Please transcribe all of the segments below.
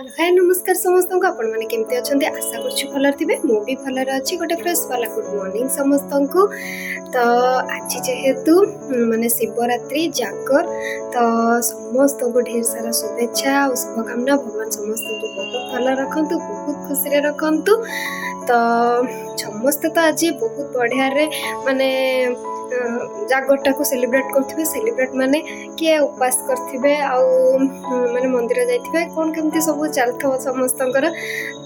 Hello hi नमस्कार समस्त को आपण माने केमते अछंते आशा करछु भलर थिबे मो भी भलर अछि गोटे फ्रेश वाला गुड मॉर्निंग समस्त को। तो आज जेहेतु माने शिवरात्रि जागर तो समस्त को ढेर सारा शुभेच्छा और शुभकामना। भगवान समस्त को बहुत भल रखंतु बहुत खुशी रे रखंतु। तो समस्त तो आज बहुत बढ़िया रे माने जागरटा को सेलिब्रेट करथिबे। सेलिब्रेट माने किए उपास करथिबे आ माने मंदिर जाइथिबे कोन केमती सब चलथो समस्तंकर।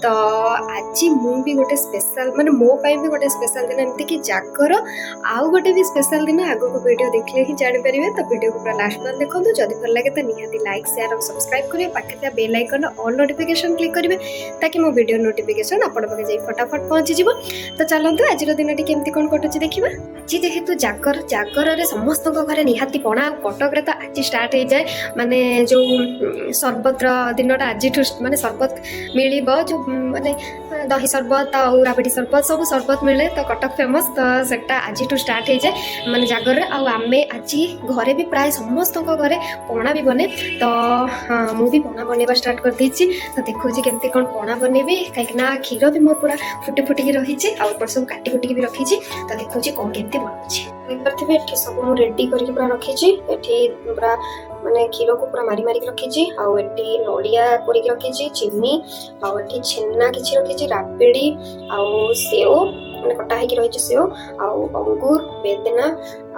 तो आज मु भी गोटे स्पेशल माने मो पाई भी गोटे स्पेशल दिन एमती कि जागर आउ गोटे भी स्पेशल दिन आगो को वीडियो देखले ही जानि परिबे। तो वीडियो को पूरा लास्ट तक देखंतु। जदि भल लागे तो निहाती लाइक शेयर और सब्सक्राइब करिवे। पाखे bell icon all notification click करिवे ताकि मो वीडियो नोटिफिकेशन आपण पाखे जाई फटाफट पहुंची जिवो। तो चलंतु आज दिन केमती कोन कटुची देखिबा। आज जेहेतु जागर रे समस्त घरे निहाती पणा कटक रे तो आज स्टार्ट हो जाए माने जो सरबत दिनटा आज माने सरबत मिलिब जो माने दही सरबत और राबड़ी सरबत सब सरबत मिले तो कटक फेमस। तो सेटा आज स्टार्ट हो जाए माने जागर रे। आमे आज घरे भी प्राय समस्त घरे पणा भी बने। तो हाँ मु भी पणा बनवा स्टार्ट कर देछि। तो देखो केमती कौन पणा बनेबी कहीं क्षीर भी मोर पूरा फुटी फुटिकी रही सब काटी कुटिकी भी रखी। तो देखो कौन केमती बनउछि सब मु रेडी करके पूरा रखी। पूरा माने क्षीर को पूरा मारी मारी रखी आउे नड़िया कोरिक रखी चीनी आउे छेना किसी रखी राबड़ी आउ सेव माने कटा होगी रही सेव आउ अंगूर बेदना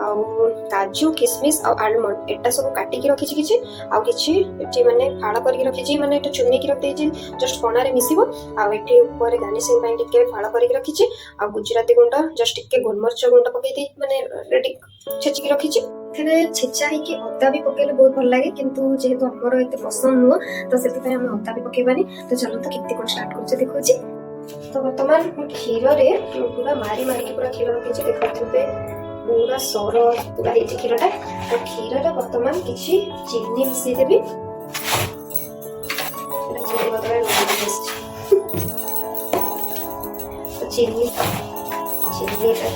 आउ काजू किसमिस आउ आलमंड एटा सब काटिकी रखी किछि आउ किछि एठी माने फाड़ करके रखी माने एटा चुनी की रख देछि जस्ट पणा रे मिसिबो आउ एठी ऊपर गार्निशिंग ପାଇଁ टिके फाड़ करके रखी आउ गुजराती गुंड जस्ट टिके गोलमरिच गुंड पकै दी माने रेडी छेचिकी रखी। एथे छेचा है कि अदा भी पकेले बहुत भल लगे किंतु जेहेतु हमर एते पसंद नुह तो सेति पय हम अदा भी पकेबानी। तो चलो तो केते कोन स्टार्ट करछ देखोछि। तो वर्तमान क्षीर रे पूरा मारी मारी के पूरा क्षीर रखिछि देखथबे पूरा सर पूरा हे क्षीरटा। तो क्षीर रे वर्तमान किछि चीनी मिसै देबी चीनी बदला तो चीनी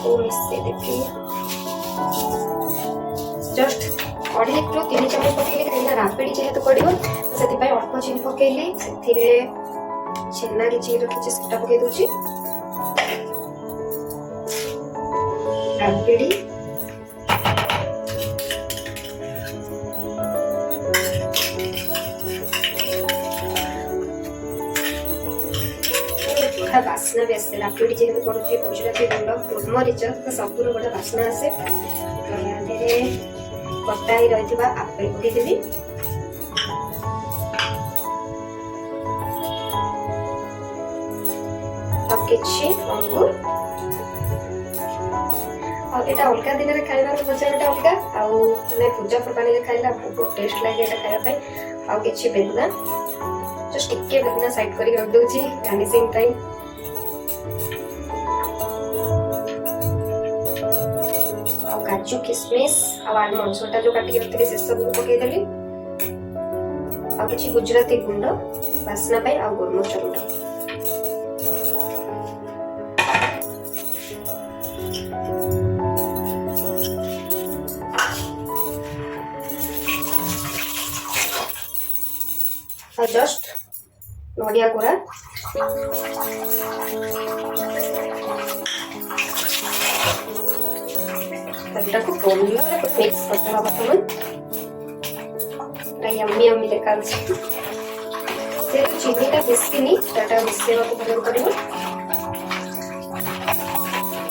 को मिसै देबी जस्ट अढ़ाई रु 3 चमच पकईली कहीं राबड़ी जेहेतु पड़ो से अल्प चीनी पकईली से छेना कि रखी से पकई दूची राबड़ी बास्ना भी आसे राबड़ी जेहेतु पड़ुची गुजराती गुंड गोलमरिच तो सब गोटे बास्ना आसे। कटा ही रही आपेल पकईदेवी किछि अंगूर एटा अलग दिन में खाइबार मजा गोटे अलग आउ पूजा पर्वाणी में खाइला बहुत टेस्ट लगे एटा खाइबा पई। आउ किछि बेदना जस्ट टिके बेदना साइड करके रख दोछि गार्निशिंग टाइम काजू किसमिस आलमंड सोटा जो काटी रखी से सब पकईदेली आ किछि गुजराती गुंड बास्ना पाई आ गोलमरिच गुंड आ जस्ट नड़िया कोरा को मिक्स करते बर्तमान यम्मी यम्मी देखा चीनीटा मिसनी मिसेवा को भल कर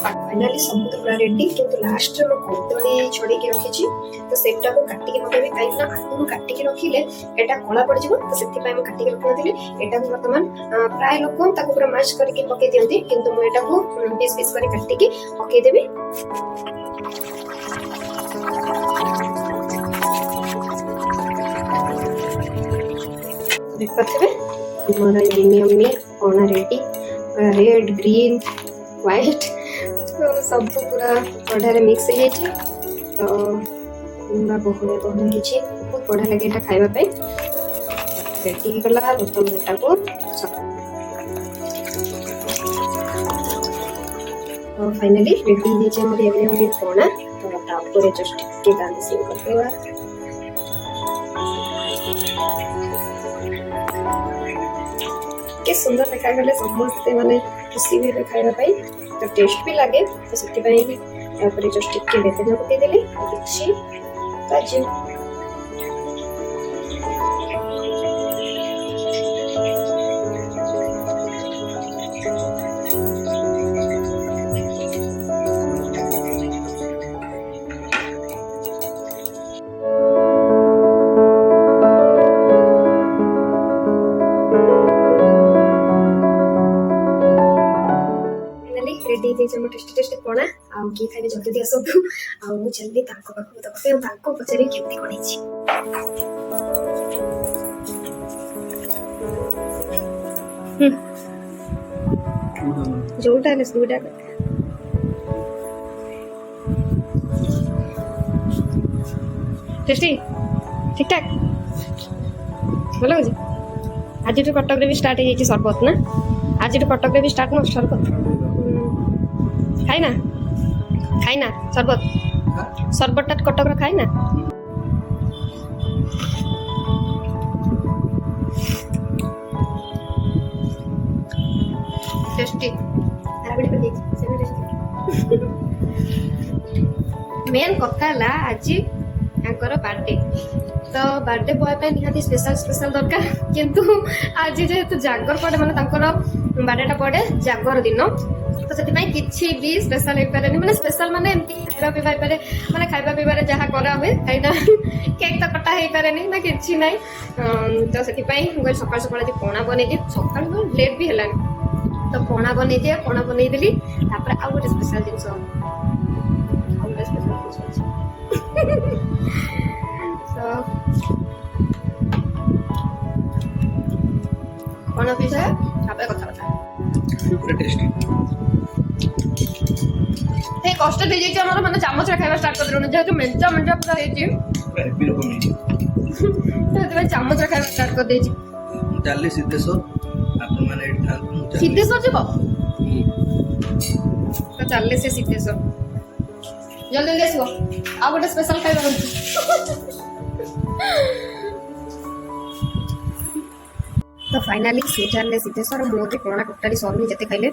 फाइनली सब तो पूरा रेडी किंतु लास्ट में कदली छड़ी के रखी तो सेटा को काटिके पकेबे कहीं आगु काटिके रखिले एटा कला पड़ जिवो। तो सेति पय हम काटिके रखनथिले एटा को वर्तमान प्राय लोक ताको पूरा मैश करके पके दियंती किंतु म एटा को पीस पीस करे काटिके पके देबे। देखते मोर यम्मी यम्मी पणा रेडी रेड ग्रीन व्हाइट तो सब पूरा बढ़िया मिक्स हो जाए। तो पूरा बहुले बहुले किसी बहुत बढ़िया लगे ये खावाई रेडी गला बर्तमान को तो फाइनली रेडी हो पणा। तो जस्ट टिके गार्निशिंग करदेवा टिके सुंदर देखागले समस्ते माने खुशी भी खाଇବା ପାଇଁ तो टेस्ट भी लगे तो से जस्ट टिके बेसन पकईदेली किसी काजू रेडी हो टेस्टी टेस्टी पणा आउ किए खाइबे जल्दी जल्दी आसतु आउ मु जल्दी ताको पाखु दबे और ताको पचारि केमती कोणैछि जोटा ले सुडा टेस्टी ठीक ठाक बोला जी आज तो कटक रे भी स्टार्ट हो जाइए सरबत ना आज तो कटक रे भी स्टार्ट न सरबत खाइना सरबत टा कटक रे खाइना टेस्टी राबड़ी पर देखि से टेस्टी मेन कथा ला आज आंकर बर्थडे तो बर्थडे बॉय पे निहाती स्पेशल दरकार किंतु आज जेहेतु जागर पड़े माने तांकर बर्थडे पड़े जागर दिन तो से किसी भी स्पेशल हो पारे माने स्पेशल माने एमती खाଇବା पीवा पारे माने खाଇବା पीवा जहाँ करा हुए कहीं केक तो कटा हो पारे ना किसी ना तो से सकाल सकाल पणा बन सकाल लेट भी है तो पणा बन दिए पणा बनईदेली आउ गोटे स्पेशल जिनस कौन विषय कथा कष्ट दे जाइए माने चामच खाଇବା स्टार्ट कर देलु जेहेतु मेंचा मेंचा पूरा हेची हैप्पी रकम नहीं चामच खाଇବା स्टार्ट कर देची चले सिद्धेश्वर आपन माने ठाकुर सिद्धेश्वर जीव तो चले से सिद्धेश्वर जल्दी जल्दी आसो आ गोटे स्पेशल खाଇବା तो फाइनली सीटार सिद्धेश्वर मोदी पुराणा टोटाली सरुनी जिते खाइले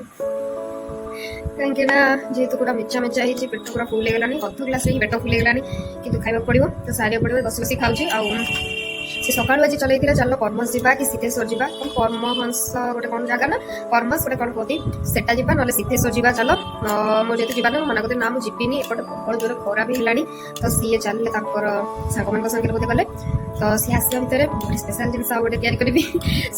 कहीं जेहेतु पूरा मेचा मेचा ही पेट पूरा फुल हो गलानी अध ग्लास ही पेट फुल हो गलानी कि खाଇବା पड़ो तो सारे पड़ो बस बस खाऊँ से सका आज चल चल परमस जा कि सिद्धेश्वर जा परमहंस गोटे कौन जगह ना परमस गोटे कौन कहती सेटा जा ना सिद्धेश्वर जा चल मुझे जीवार मना करते ना मुझे जीविनी एपटे प्रबल जोर खरा भी है तो सी चलिए सांग मान सागर बोधे गले तो सी आसा भितर स्पेशल जिन गोटे तैयारी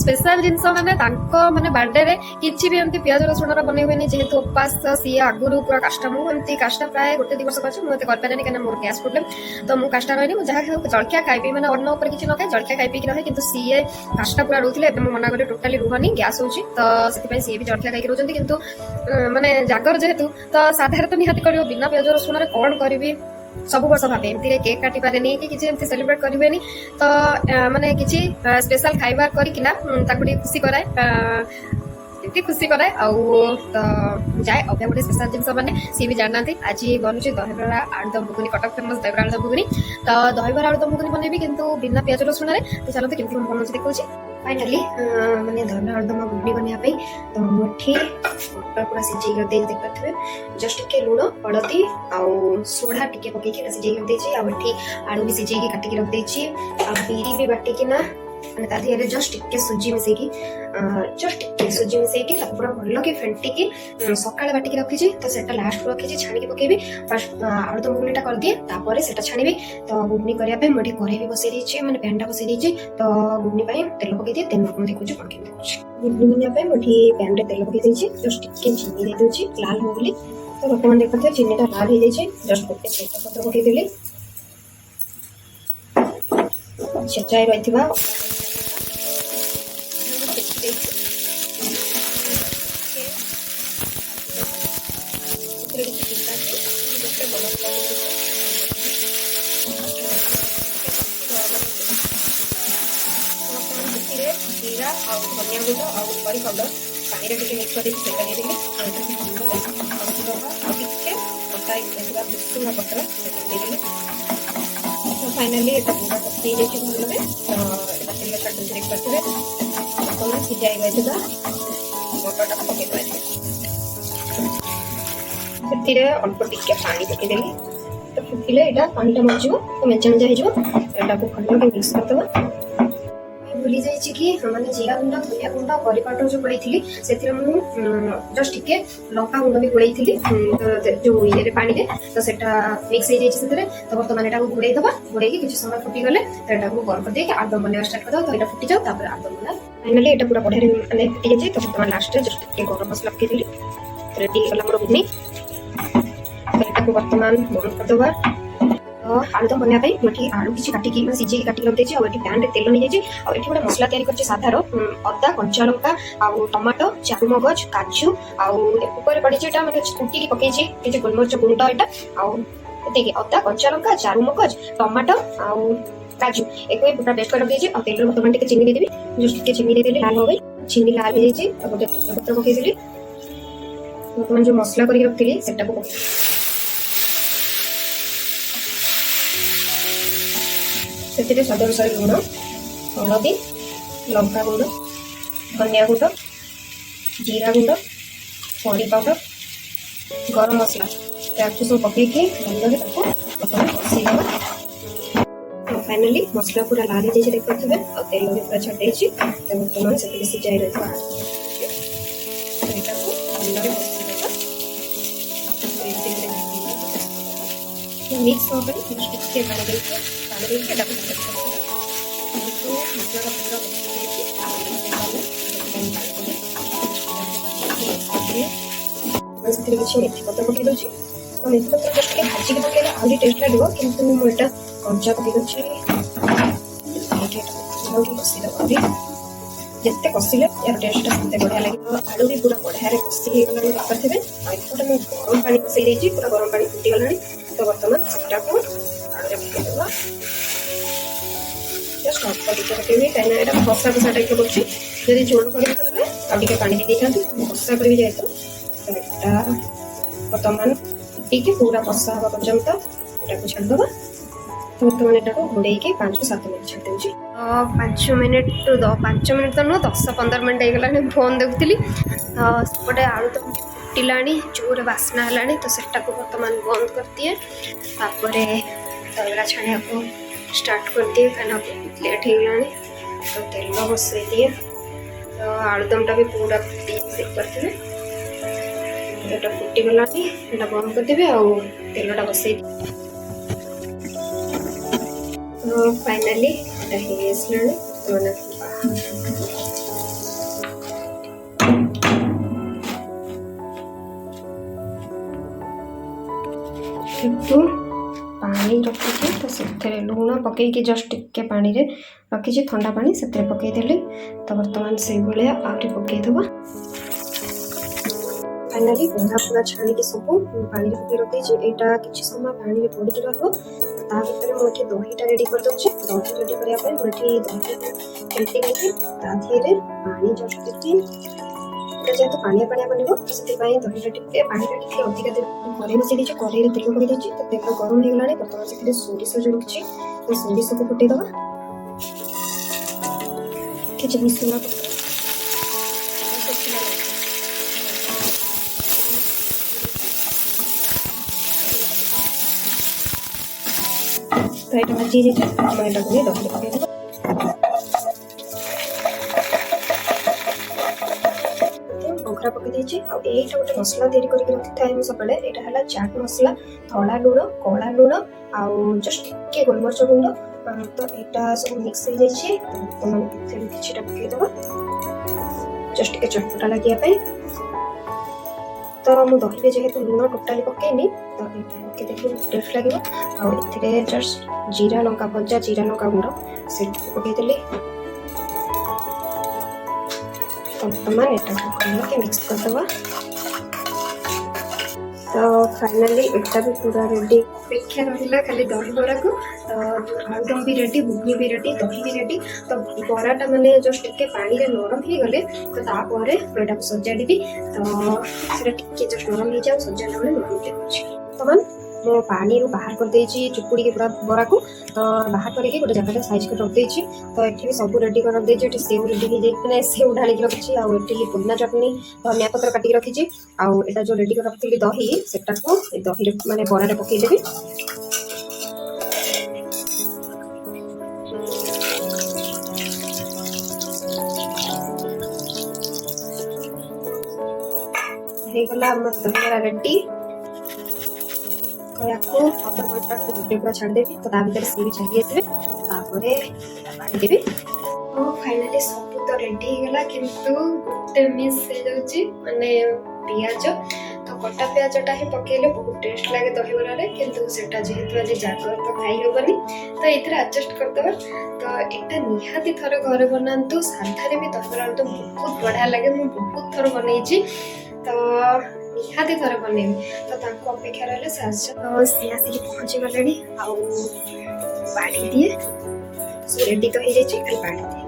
स्पेशल जिनस माने बर्थडे रे किसी भी एमती पियाज रसुण बन हुए जेहेतु उपास सी आगुरी पूरा काष्टा मुझे काष्टा प्राय गोटे दि वर्ष कर मुझे करें कहीं मोर गैस प्रोब्लेम तो मुझे काष्टा रही मुझे जहाँ जलखिया खाइबी मैंने अन्न उपर किसी न खाए जलखिया खाई पीक रहे कि सीए काष्टा पूरा रोते मना कर टोटाली रुहनी गैस हो तो सी भी जलखिया खाई रोचे कि माने जागर जेहेतु तो साधारण निहाती कर बिना पियाज रसुण कौन करी सब वर्ष भावे एमती केक काटी पारे कि किसी एमती सेलिब्रेट करें तो माने किसी स्पेशल खाइबा करकिना खुशी कराए खुशी कराए तो जाए अभ्या गोटे स्पेशल जिनस मैंने सी भी जानना आज बनूँ दहीबरा आलुदम घुगुनी कटक फेमस दहीबरा आलुदम घुगुनी तो दहीबरा आलुदम घुगुनी बनैबी किंतु बिना पियाज रसुण तो चलते केमती बनाऊँ देखा फाइनाली मैंने दहीबरा आलुदम घुगुनी बनाई तो मुठी मटर पूरा सिझे देख पारे जस्ट टे लुण हलदी आउ सोढ़ा टे पकईकि सिझे रखी आठी आलू भी सिझे काटिक रखी बिरी भी बाटिकिना मैंने जस्ट टे सुजी मिसेकी पूरा भल कि फेंटिकी सका बाटिकी रखी तो सेटा लास्ट रखी छाणी पकेबी फास्ट आलुदम घुगुनीटा कर दिए तापर से छाणी तो घुगुनी करने मुझे कड़े भी बसई देती मैंने पैनटा बसई देती तो घुगुनी तेल पकई दिए तेल देखुची कौन केमती देखुची घुगुनी बनाई मुझे पैन रे तेल पकई देती जस्ट टे चीनी दे दूची लाल हो गली तो बर्तमान देखते चीनीटा लाल हो जाए जस्ट गोटे तेजपत्र पकईदेली छेचाई रही जीरा और धनिया गुंड और करी पाउडर पानी रे मिक्स कर सेटा दे देली पत्र देदेली तो फाइनाली गुड़ा पकई भल तेल छाड़ी करते ବର୍ତ୍ତମାନ ସିଝାଇ ରହିଥିବା ମଟରଟାକୁ ପକେଇଦେବା। ସେଥିରେ ଅଳ୍ପ ଟିକେ ପାଣି ପକେଇଦେଲି, ତ ଫୁଟିଲେ ଏଇଟା ପାଣିଟା ମରିଯିବ, ମେଞ୍ଚା ମେଞ୍ଚା ହେଇଯିବ। ଏଟାକୁ ଭଲରେ ମିକ୍ସ କରିଦେବା। ଭୁଲି ଯାଇଛି କି ମାନେ ଜିରା ଗୁଣ୍ଡ, ଧନିଆ ଗୁଣ୍ଡ, କରି ପାଉଡର ଯୋଉ ଗୋଳେଇଥିଲି ସେଥିରେ ମୁଁ ଜଷ୍ଟ ଟିକେ ଲଙ୍କା ଗୁଣ୍ଡ ବି ଗୋଳେଇଥିଲି ଯୋଉ ଇଏରେ ପାଣିରେ, ତ ସେଟା ମିକ୍ସ ହେଇଯାଇଛି ସେଥିରେ। ତ ବର୍ତ୍ତମାନ ଏଟାକୁ ଘୋଡେଇ ଦେବା। ଘୋଡେଇକି କିଛି ସମୟ ଫୁଟିଗଲେ ତ ଏଟାକୁ ଗରମ କରିଦେଇକି ଆଳୁଦମ ବନେଇବା ଷ୍ଟାର୍ଟ କରିଦେବା। ତ ଏଟା ଫୁଟିଯାଉ, ତାପରେ ଆଳୁଦମ ବନେଇବା। ଫାଇନାଲି ଏଟା ପୁରା ବଢିଆରେ ମାନେ ଫୁଟି ଯାଇଛି। ତ ବର୍ତ୍ତମାନ ଲାଷ୍ଟରେ ଜଷ୍ଟ ଟିକେ ଗରମ ମସଲା ପକେଇଦେଲି। ରେଡି ହେଇଗଲା ମୋର ଘୁଗୁନି। ତ ଏଟାକୁ ବର୍ତ୍ତମାନ ବନ୍ଦ କରିଦେବା। ଆଳୁଦମ ବନେଇବା ପାଇଁ ମୁଁ ଏଠି ଆଳୁ କିଛି କାଟିକି ସିଝେଇକି କାଟିକି ରଖିଦେଇଛି। ଆଉ ଏଠି ପ୍ୟାନରେ ତେଲ ନେଇଯାଇଛି। ଆଉ ଏଠି ଗୋଟେ ମସଲା ତିଆରି କରିଛି ସାଧାର, ଅଦା, କଞ୍ଚା ଲଙ୍କା, ଆଉ ଟମାଟୋ, ଚାରୁମଗଜ, କାଜୁ, ଆଉ ଉପରେ ପଡିଛି ଏଟା ମାନେ କୁଟିକି ପକେଇଛି କିଛି ଗୋଲମରିଚ ଗୁଣ୍ଡ ଏଟା। ଆଉ ଏତିକି ଅଦା, କଞ୍ଚା ଲଙ୍କା, ଚାରୁମଗଜ, ଟମାଟୋ ଆଉ କାଜୁ ଏକୁ ପୁରା ପେଷ୍ଟ କରି ରଖିଦେଇଛି। ଆଉ ତେଲରେ ବର୍ତ୍ତମାନ ଟିକେ ଚିନି ଦେଇଦେବି। ଜଷ୍ଟ ଟିକେ ଚିନି ଦେଇଦେଲି ଲାଲ ହବ ପାଇଁ। ଚିନି ଲାଲ ହେଇଯାଇଛି। ଆଉ ଗୋଟେ ତେଜପତ୍ର ପକେଇଦେଲି। ବର୍ତ୍ତମାନ ଯୋଉ ମସଲା କରିକି ରଖିଥିଲି ସେଟାକୁ ପକେଇଦେଲି। ସେଥିରେ ସ୍ୱାଦ ଅନୁସାରେ ଲୁଣ, ହଳଦୀ, ଲଙ୍କା ଗୁଣ୍ଡ, ଧନିଆ ଗୁଣ୍ଡ, ଜିରା ଗୁଣ୍ଡ, କରି ପାଉଡର, ଗରମ ମସଲା ତାକୁ ସବୁ ପକେଇକି ଭଲରେ ତାକୁ କଷିଦେବା। ଫାଇନାଲି ମସଲା ପୁରା ଲାଲ ହେଇଯାଇଛି ଦେଖିପାରୁଥିବେ। ଆଉ ତେଲ ବି ପୁରା ଛାଡ଼ିଯାଇଛି। ତ ବର୍ତ୍ତମାନ ସେଥିରେ ସିଝାଇ ରହିଥିବା ଏଟାକୁ ଭଲରେ କଷିଦେବା। ମିକ୍ସ ହବା ପାଇଁ ଟିକେ ପାଣି ଦେଇକି ଏଟାକୁ ମସଲାଟା ପୁରା ସେଥିରେ କିଛି ମେଥି ପତ୍ର ପକେଇ ଦଉଛି। ତ ମେଥି ପତ୍ର ଜଷ୍ଟ ଟିକେ ଭାଜିକି ପକେଇଲେ ଆହୁରି ଟେଷ୍ଟ ଲାଗିବ, କିନ୍ତୁ ମୁଁ ଏଟା କଞ୍ଚା ପକେଇ ଦଉଛି। କଷିଦେବା। ଯେତେ କଷିଲେ ୟାର ଟେଷ୍ଟଟା ସେତେ ବଢିଆ ଲାଗିବ। ଆଳୁ ବି ପୁରା ବଢିଆରେ କଷି ହେଇଗଲାଣି ଦେଖିପାରୁଥିବେ। ଆଉ ଏପଟେ ମୁଁ ଗରମ ପାଣି କଷେଇ ଦେଇଛି, ପୁରା ଗରମ ପାଣି ଫୁଟିଗଲାଣି। ତ ବର୍ତ୍ତମାନ ସେଟାକୁ ଆଳୁରେ ପକେଇଦେବା। ଜଷ୍ଟ ଅଳ୍ପ ଟିକେ ପକେଇବି, କାହିଁକିନା ଏଇଟା କଷା କଷା ଟାଇପ୍ର କରୁଛି। ଯଦି ଝୋଳ କରିବି ତାହେଲେ ଆଉ ଟିକେ ପାଣି ଦେଇଥାନ୍ତି। କଷା କରିବି ଯେହେତୁ ତ ଏଟା ବର୍ତ୍ତମାନ ଫୁଟିକି ପୁରା କଷା ହେବା ପର୍ଯ୍ୟନ୍ତ ଏଟାକୁ ଛାଡ଼ିଦେବା। ତ ବର୍ତ୍ତମାନ ଏଟାକୁ ଘୋଡ଼େଇକି 5 ରୁ 7 ମିନିଟ୍ ଛାଡ଼ି ଦେଉଛି। 5 ମିନିଟ୍ ତ ନୁହଁ, 10-15 ମିନିଟ୍ ହେଇଗଲାଣି। ଫୋନ୍ ଦେଖୁଥିଲି। ତ ସେପଟେ ଆଳୁଦମ ବି ଫୁଟିଲାଣି, ଜୋରରେ ବାସ୍ନା ହେଲାଣି। ତ ସେଟାକୁ ବର୍ତ୍ତମାନ ବନ୍ଦ କରିଦିଏ। ତାପରେ ଦହିବରା ଛାଣିବାକୁ ଷ୍ଟାର୍ଟ କରିଦିଏ, କାହିଁକିନା ବହୁତ ଲେଟ୍ ହେଇଗଲାଣି। ତ ତେଲ ବସେଇ ଦିଏ। ତ ଆଳୁଦମଟା ବି ପୁରା ଫୁଟି ଦେଖିପାରୁଥିବେ। ଏଟା ଫୁଟିଗଲାଣି, ଏଟା ବନ୍ଦ କରିଦେବି ଆଉ ତେଲଟା ବସେଇ ଦିଏ। ତ ଫାଇନାଲି ଏଟା ହେଇ ଆସିଲାଣି। କିନ୍ତୁ ପାଣି ରଖିଛି, ତ ସେଥିରେ ଲୁଣ ପକେଇକି ଜଷ୍ଟ ଟିକେ ପାଣିରେ ରଖିଛି, ଥଣ୍ଡା ପାଣି ସେଥିରେ ପକେଇଦେଲି। ତ ବର୍ତ୍ତମାନ ସେଇଭଳିଆ ଆହୁରି ପକେଇଦେବା। ଫାଇନାଲି ପୁରା ଛାଣିକି ସବୁ ପାଣିରେ ପକେଇ ରଖିଦେଇଛି। ଏଇଟା କିଛି ସମୟ ପାଣିରେ ପଡ଼ିକି ରହିବ। ତା ଭିତରେ ମୁଁ ଏଠି ଦହିଟା ରେଡ଼ି କରିଦେଉଛି। ଦହି ରେଡ଼ି କରିବା ପାଇଁ ମୁଁ ଏଠି ଦହି ଫେଣ୍ଟି ନେଇକି ତା ଦେହରେ ପାଣି ଜଷ୍ଟ ଦେଇକି, ଏଇଟା ଯେହେତୁ ପାଣିଆ ବନିବ ସେଥିପାଇଁ ପାଣିଟା ଟିକେ ଅଧିକା ଦେବି। କରେଇ ବସେଇ ଦେଇଛି, କରେଇରେ ତେଲ ପକେଇ ଦେଇଛି। ତ ତେଲ ଗରମ ହେଇଗଲାଣି। ବର୍ତ୍ତମାନ ସେଥିରେ ସୋରିଷ ଯୋଉ ରଖିଛି, ତ ସୋରିଷକୁ ଫୁଟେଇଦେବା। କିଛି ଭୁଷୁଙ୍ଗା ପତ୍ର, ତ ଏଇଟା ଭାଜି ହେଇଯାଇଛି। ଆମେ ଏଟାକୁ ନେଇ ଦହିରେ ପକେଇଦେବା। ବଘରା ପକେଇ ଦେଇଛି। ଆଉ ଏଇଟା ଗୋଟେ ମସଲା ତିଆରି କରିକି ରଖିଥାଏ ମୁଁ ସବୁବେଳେ। ଏଇଟା ହେଲା ଚାଟ ମସଲା, ଧଳା ଲୁଣ, କଳା ଲୁଣ, ଆଉ ଜଷ୍ଟ ଟିକେ ଗୋଲମରିଚ ଗୁଣ୍ଡ। ତ ଏଇଟା ସବୁ ମିକ୍ସ ହେଇଯାଇଛି। ଏଥିରେ କିଛିଟା ପକେଇଦେବା ଜଷ୍ଟ ଟିକେ ଚଟପଟା ଲାଗିବା ପାଇଁ। ତ ମୁଁ ଦହିରେ ଯେହେତୁ ଲୁଣ ଟୋଟାଲି ପକେଇନି, ତ ଏଇଟା ପକେଇଦେଲେ ଟେଷ୍ଟ ଲାଗିବ। ଆଉ ଏଥିରେ ଜଷ୍ଟ ଜିରା ଲଙ୍କା ଭଜା, ଜିରା ଲଙ୍କା ଗୁଣ୍ଡ ସେଟାକୁ ପକେଇଦେଲି। ବର୍ତ୍ତମାନ ଏଟାକୁ ଭଲକି ମିକ୍ସ କରିଦେବା। ତ ଫାଇନାଲି ଏଟା ବି ପୁରା ରେଡ଼ି। ଅପେକ୍ଷା ରହିଲା ଖାଲି ଦହିବରାକୁ। ତ ଆଳୁଦମ ବି ରେଡ଼ି, ଘୁଗୁନି ବି ରେଡ଼ି, ଦହି ବି ରେଡ଼ି। ତ ବରାଟା ମାନେ ଜଷ୍ଟ ଟିକେ ପାଣିରେ ନରମ ହେଇଗଲେ ତ ତାପରେ ଏଟାକୁ ସଜାଡ଼ିବି। ତ ସେଟା ଟିକେ ଜଷ୍ଟ ନରମ ହେଇଯାଉ, ସଜାଡ଼ିଲା ବେଳେ ନରମ ହେଇଯାଉଛି। ବର୍ତ୍ତମାନ मो पानी रू बाहर कर देछि चुपुड़ी के पूरा बरा को तो बाहर करके गोटे जगह साइज कर रख देछि तो एठी भी सब रेडी कर रख देछि एठी सेव रेडी हे जाय माने सेव ढाली के रखछि आ एठी पुदीना चटनी धनिया पत्र काटी के रखिछि आ एटा जो रेडी कर रखथिली दही सेटा को ए दही रे माने बरा रे पकई देबी हे गला हमर दही रेडी तो याको अदर घंटा को गुटे पूरा छाड़ देबी तो ता भीतर सी भी छाड़ी आसबे तापरे पानी देबी तो फाइनली सब तो रेडी हे गला किंतु गुटे मिस हे जाउची माने पियाज तो कटा पियाजटा ही पकेले बहुत टेस्ट लागे दही बरा रे किंतु सेटा जेहेतु आज जागर तो खाई होबनी तो एथरे एडजस्ट कर देबा तो एटा निहाती थरे घरे बनांतु साधा रे भी दही बरा तो बहुत बढ़िया लागे मु बहुत थर बनैछि तो निहाती थरे बनेबी तो तांको अपेक्षा रहले सास तो सी आसी पहुंची गलेनी आउ बाड़ी दिए सो रेडी तो हे जाय खाली बाड़ी दिए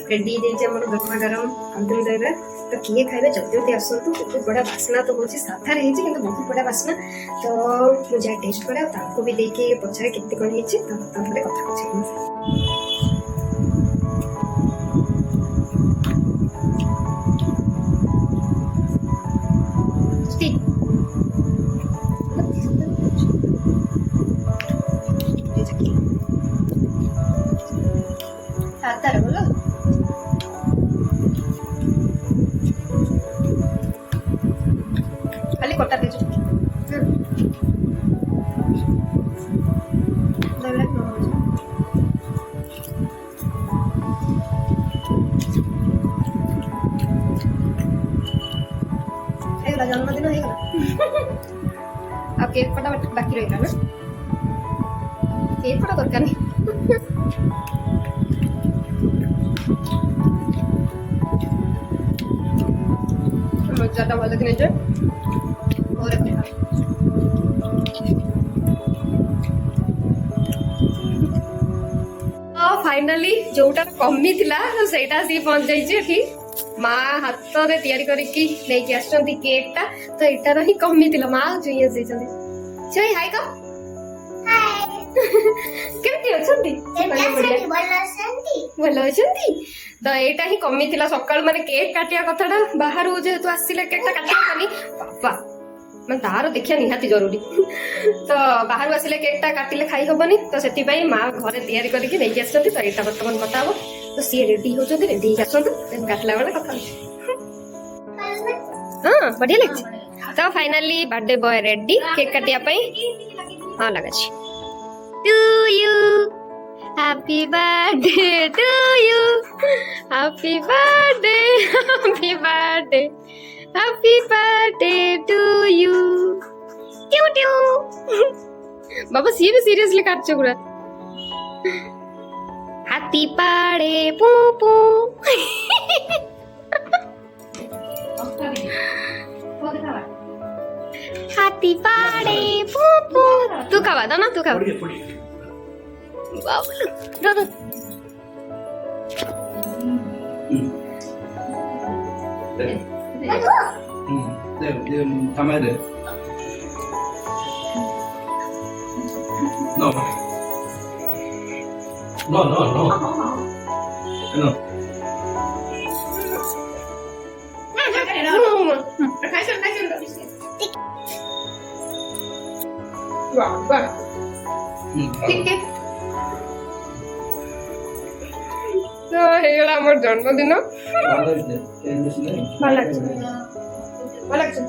रेडी जे हमर गरमा गरम आलू दहीरा तो किए खाइबे जल्दी जल्दी आसतु बहुत बड़ा बास्ना तो होची साथा रही छी किंतु बहुत बड़ा बास्ना तो मु जा टेस्ट करे ताको भी देके पछरे केते कोन हिची तापरे कथा होची कटा दे जन्मदिन हो केक कटा बाकी रहा ना केक कटा दरकार नहीं मजाटा भल कि नहीं फाइनाली जोटा कमी थिला सेटा सी पहुंच जाइए माँ हाथ रे तैयारी करके लेके आछंती केक टा तो एटार ही कमी थिला माँ जुई आसी छंती छई हाय का हाय केमती अछंती भल अछंती तो एटा ही कमी थिला सकाळ माने केक काटिया कथाटा बाहर जेहेतु आसिले केक टा काटिया कनी बाबा मैं तार देखिया निहाती जरूरी तो बाहर आसिले केक टा काटिले खाई होबनी तो सेति पई माँ घरे तैयारी करके लेके आछंती तो एटा वर्तमान कटा हो तो सी रेडी हो जदी रेडी आछंतु काटला वाला कथा हां बढ़िया लागछ तो finally birthday boy ready cake काटिया पई हां लगा छी to you happy birthday to you happy birthday happy birthday happy birthday to you ट्यू ट्यू बाबा सी भी सीरियसली काटछ गुरा हाथी पाड़े पू पू हाथी पाड़े पू पू तू खावा दो ना तू खावा बाबा Det ta med det. No. No. No. ठीक है তো এইগুলো আমার জন্মদিন ভালো লাগছে ভালো লাগছে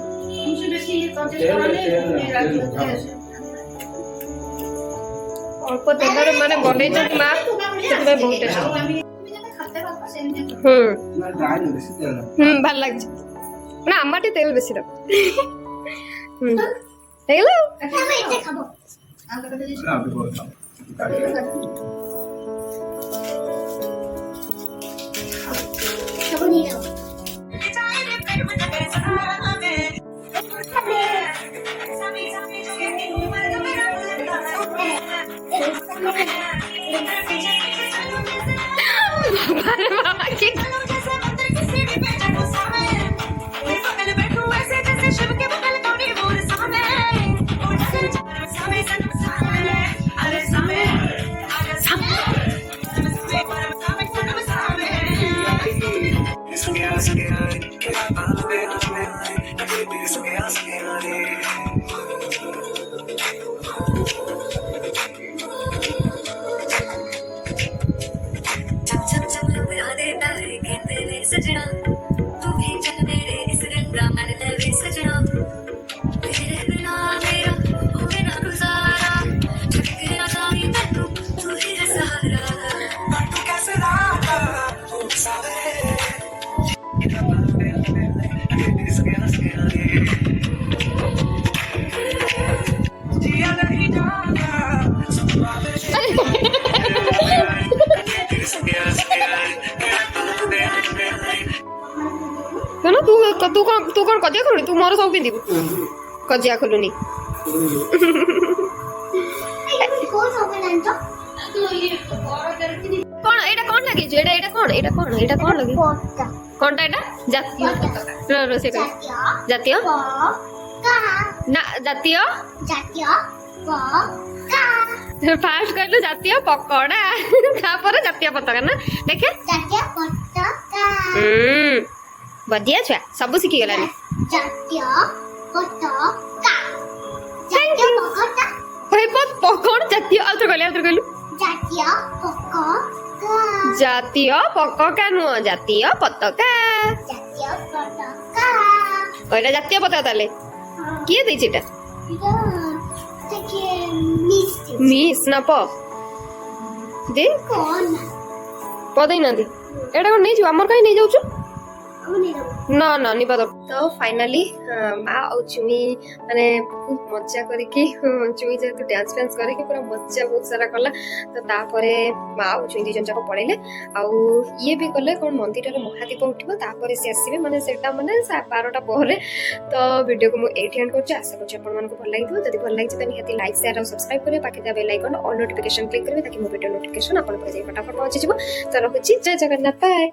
অল্প তেলরে মানে বনেইଛନ୍ତି মা ସେଥିପାଇଁ ବହୁତ ଟେଷ୍ଟ ভাল লাগছে না আমার ଟିକେ তেল বেশি দাও ହେଇଗଲା सजना तू भी चल मेरे इस रंगा मन लगे सजना तेरे बिना मेरा होवे ना गुजारा झुके ना जाए तू तू ही है सहारा तू कैसे राता तू सावे जिया नहीं जाता ନା ତୁ କଣ କଜିଆ ଖୋଲୁନି ତୁ ମୋର ସବୁ ପିନ୍ଧିବୁ କଜିଆ ଖୋଲୁନି କଣ ଏଇଟା କଣ ଲାଗିଛି ଏଇଟା କଣ ଲାଗିଛି କଣଟା ଏଇଟା ଜାତୀୟ ରୋଷେଇ କର ଜାତୀୟ ନା ଜାତୀୟ ଫାଷ୍ଟ କହିଲୁ ଜାତୀୟ ପକୋଡା ତାପରେ ଜାତୀୟ ପତାକା ନା ଦେଖେ ବଢିଆ ଛୁଆ ସବୁ ଶିଖିଗଲାଣି ପକୋଡ ଜାତୀୟ ଆଉଥରେ କହିଲୁ ଜାତୀୟ ପତାକା ନୁହଁ ଜାତୀୟ ପତାକା ওইটা জাতীয় পতাকা তাহলে কিଏ ଦେଇଛି এটা মিস না প দে প ଦେଇନାହାନ୍ତି ଏଇଟା କଣ ନେଇଯିବ ଆମର କାହିଁ ନେଇଯାଉଛୁ ନା ନା ନିବା ତ ଫାଇନାଲି ମା ଆଉ ଚୁଇଁ ମାନେ ବହୁତ ମଜା କରିକି ଚୁଇଁ ଯେହେତୁ ଡ୍ୟାନ୍ସ ଫ୍ୟାନ୍ସ କରିକି ପୁରା ମଜା ବହୁତ ସାରା କଲା ତ ତାପରେ ମା ଆଉ ଚୁଇଁ ଦି ଜଣ ଯାକ ପଳେଇଲେ ଆଉ ଇଏ ବି ଗଲେ କଣ ମନ୍ଦିରରେ ମହାଦୀପ ଉଠିବ ତାପରେ ସେ ଆସିବେ ମାନେ ସେଟା ମାନେ 12ଟା ପରେ ତ ଭିଡ଼ିଓକୁ ମୁଁ ଏଇଠି ଏଣ୍ଡ କରୁଛି ଆଶା କରୁଛି ଆପଣମାନଙ୍କୁ ଭଲ ଲାଗିଥିବ ଯଦି ଭଲ ଲାଗିଛି ତ ନିହାତି ଲାଇକ୍ ସେୟାର ଆଉ ସବସ୍କ୍ରାଇବ କରିବେ ପାଖରେ ଥିବା bell icon all notification click କରିବେ ତାକି ମୋ ଭିଡ଼ିଓ ନୋଟିଫିକେସନ ଆପଣଙ୍କ ପାଖରେ ଯାଇ ଫଟାଫଟ ପହଞ୍ଚିଯିବ ତ ରହୁଛି ଜୟ ଜଗନ୍ନାଥ ବାଏ।